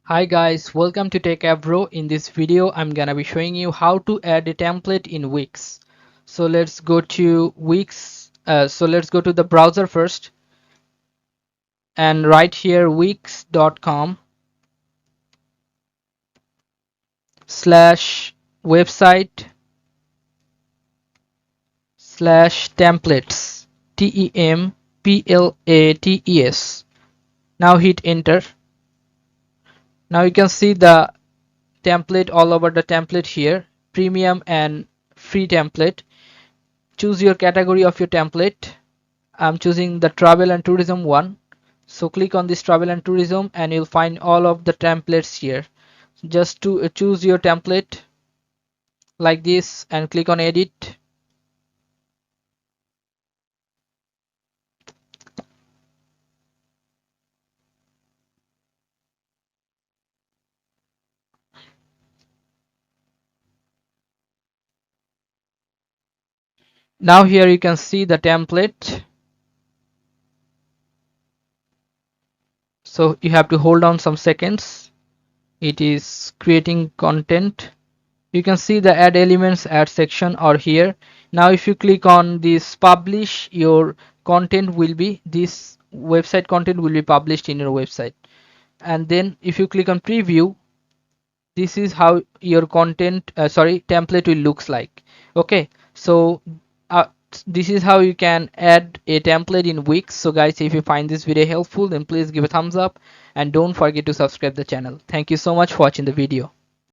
Hi guys, welcome to Techavro. In this video, I'm gonna be showing you how to add a template in Wix. So let's go to Wix. Let's go to the browser first and right here wix.com slash website slash templates templates. Now hit enter. Now you can see the template all over the template here, premium and free template. Choose your category of your template. I'm choosing the travel and tourism one. So click on this travel and tourism and you'll find all of the templates here. Just to choose your template like this and click on edit. Now here you can see the template. So you have to hold on some seconds. It is creating content. You can see the add elements add section or here. Now if you click on this publish, your content will be this website content will be published in your website. And then if you click on preview, this is how your template will looks like. Okay, so uh, this is how you can add a template in Wix. So guys, if you find this video helpful, then please give a thumbs up and don't forget to subscribe the channel. Thank you so much for watching the video.